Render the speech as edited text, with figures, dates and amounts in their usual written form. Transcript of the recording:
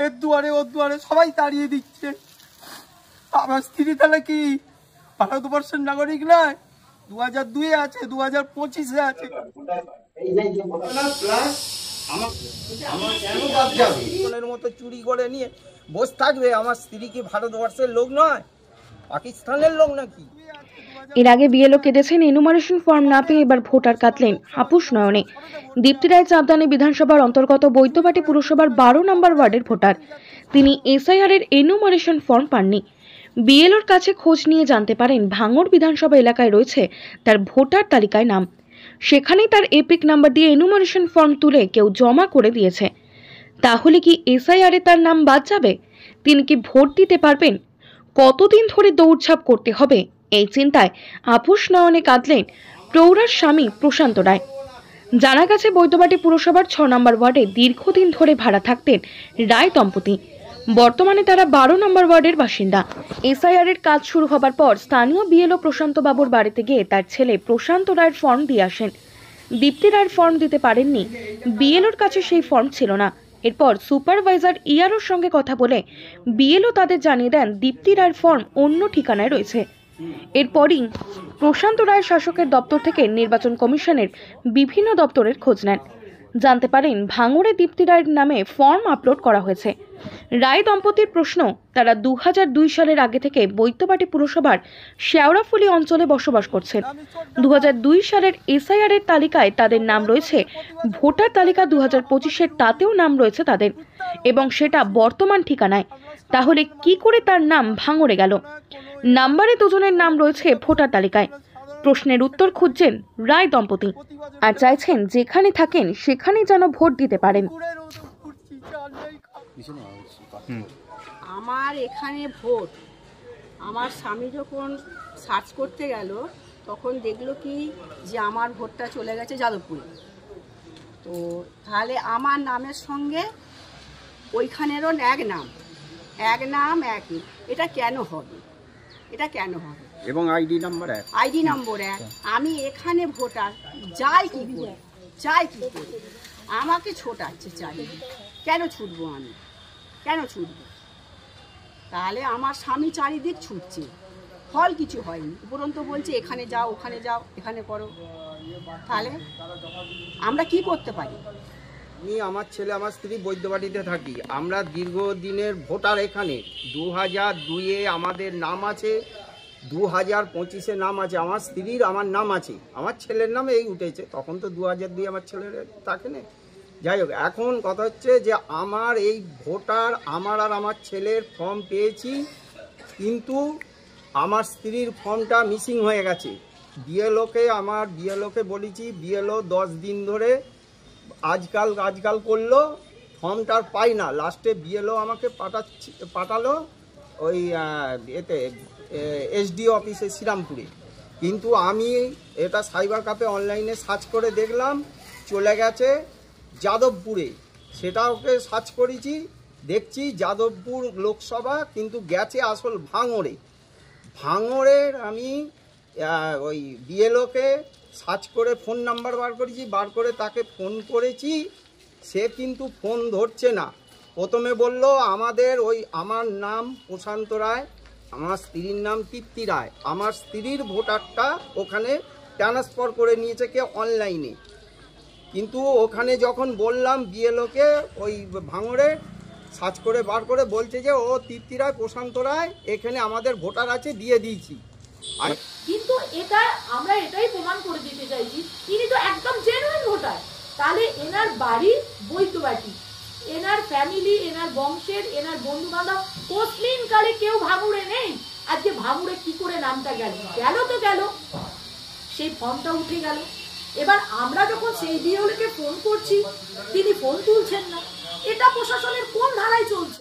এর দুয়ারে ওর দুয়ারে সবাই তাড়িয়ে দিচ্ছে। আমার স্ত্রী তাহলে কি ভারতবর্ষের নাগরিক নয়? 2002 আছে, 2025 আছে। মতো চুরি করে নিয়ে বসে থাকবে? আমার স্ত্রী কি ভারতবর্ষের লোক নয়, পাকিস্তানের লোক নাকি? এর আগে বিএলও কেটেছেন এনুমারেশন ফর্ম না পেয়ে এবার ভোটার কাটলেন হাপুস নয়নে। দীপ্তি রায় চাঁদদানি বিধানসভার অন্তর্গত বৈদ্যবাটি পুরসভার 12 নম্বর ওয়ার্ডের ভোটার। তিনি এসআইআর এর এনুমারেশন ফর্ম পাননি। বিএলওর কাছে খোঁজ নিয়ে জানতে পারেন ভাঙড় বিধানসভা এলাকায় রয়েছে তার ভোটার তালিকায় নাম। সেখানেই তার এপিক নাম্বার দিয়ে এনুমারেশন ফর্ম তুলে কেউ জমা করে দিয়েছে। তাহলে কি এসআইআর এ তার নাম বাদ যাবে? তিনি কি ভোট দিতে পারবেন? কতদিন ধরে দৌড়ঝাঁপ করতে হবে? এই চিন্তায় আপোষ নয়নে কাঁদলেন প্রৌঢ়ার স্বামী প্রশান্ত রায়। জানা গেছে বৈদ্যবাটি পুরসভার 6 নম্বর ওয়ার্ডে দীর্ঘদিন ধরে ভাড়া থাকতেন রায় দম্পতি। বর্তমানে তারা 12 নম্বর ওয়ার্ডের বাসিন্দা। এসআইআর এর কাজ শুরু হবার পর স্থানীয় বিএলও প্রশান্ত বাবুর বাড়িতে গিয়ে তার ছেলে প্রশান্ত রায়ের ফর্ম দিয়ে আসেন। দীপ্তি রায়ের ফর্ম দিতে পারেননি, বিএলওর কাছে সেই ফর্ম ছিল না। এরপর সুপারভাইজার ইয়ারোর সঙ্গে কথা বলে বিএলও তাদের জানিয়ে দেন দীপ্তি রায়ের ফর্ম অন্য ঠিকানায় রয়েছে। এরপরই প্রশান্ত রায় শাসকের দপ্তর থেকে নির্বাচন কমিশনের বিভিন্ন দপ্তরের খোঁজ নেন। জানতে পারেন ভাঙড়ে দীপ্তি রায়ের নামে ফর্ম আপলোড করা হয়েছে। রায় দম্পতির প্রশ্ন, তারা 2002 সালের আগে থেকে বৈদ্যবাটি পুরসভার শেওড়াফুলি অঞ্চলে বসবাস করছেন। 2002 সালের এসআইআর এর তালিকায় তাদের নাম রয়েছে, ভোটার তালিকা 2025-এর তাতেও নাম রয়েছে তাদের, এবং সেটা বর্তমান ঠিকানায়। তাহলে কি করে তার নাম ভাঙড়ে গেল? নাম্বারে দুজনের নাম রয়েছে ভোটার তালিকায়। প্রশ্নের উত্তর খুঁজছেন রায় দম্পতি আর চাইছেন যেখানে থাকেন সেখানে যেন ভোট দিতে পারেন। আমার এখানে ভোট, আমার স্বামী যখন সার্চ করতে গেল তখন দেখলো কি যে আমার ভোটটা চলে গেছে যাদবপুরে। তো তাহলে আমার নামের সঙ্গে ওইখানেরও এক নাম একই, এটা কেন হবে? এটা কেন হবে? এবং আইডি নম্বর এক। আমি এখানে ভোটার, যাই কি করে আমাকে ছোটাচ্ছে চালিয়ে। কেন ছুটবো আমি? কেন ছুটবো? তাহলে আমার স্বামী চারিদিক ছুটছে, ফল কিছু হয়নি। উপরন্তু বলছে এখানে যাও, ওখানে যাও, এখানে করো। তাহলে আমরা কি করতে পারি? আমি, আমার ছেলে, আমার স্ত্রী বৈদ্যবাটিতে থাকি। আমরা দীর্ঘদিনের ভোটার। এখানে 2002-এ আমাদের নাম আছে, 2025-এ নাম আছে, আমার স্ত্রীর আমার নাম আছে, আমার ছেলের নামে এই উঠেছে। তখন তো 2002 আমার ছেলের থাকে না। যাই হোক, এখন কথা হচ্ছে যে আমার এই ভোটার, আমার আর আমার ছেলের ফর্ম পেয়েছি, কিন্তু আমার স্ত্রীর ফর্মটা মিসিং হয়ে গেছে। বিএলওকে বলেছি, বিএলও 10 দিন ধরে আজকাল করলো, ফর্মটার পাই না। লাস্টে বিএলও আমাকে পাঠালো ওই এতে এসডিও অফিসে শ্রীরামপুরে। কিন্তু আমি এটা সাইবার ক্যাফে অনলাইনে সার্চ করে দেখলাম চলে গেছে যাদবপুরে। সেটা ওকে সার্চ করেছি, দেখছি যাদবপুর লোকসভা, কিন্তু গেছে আসল ভাঙড়ের। আমি ওই বিএলওকে সার্চ করে ফোন নাম্বার বার করে তাকে ফোন করেছি, সে কিন্তু ফোন ধরছে না। প্রথমে বলল আমার নাম প্রশান্ত রায়, আমার স্ত্রীর নাম দীপ্তি রায়, আমার স্ত্রীর ভোটারটা ওখানে ট্রান্সফার করে নিয়েছে কে অনলাইনে। কিন্তু ওখানে যখন বললাম বিএলওকে, ওই ভাঙড়ে সার্চ করে বার করে বলছে যে ও দীপ্তি রায়, প্রশান্ত রায়, এখানে আমাদের ভোটার আছে, দিয়ে দিয়েছি। আর কিন্তু এটা আমরা এটাই প্রমাণ করে দিতে চাইছি ইনি তো একদম জেনুইন ভোটার। তাহলে এনার বাড়ি বৈদ্যবাটি, এনার ফ্যামিলি, এনার বংশের, এনার বন্ধু বান্ধব কোসলিন কালে কেউ ভাঙড়ে নেই। আজকে ভাঙড়ে কি করে নামটা গেল? তো গেল, সেই ফর্মটা উঠে গেল। এবার আমরা যখন সেই বিএলওকে ফোন করছি তিনি ফোন তুলছেন না, এটা প্রশাসনের কোন ধারায় চলছে?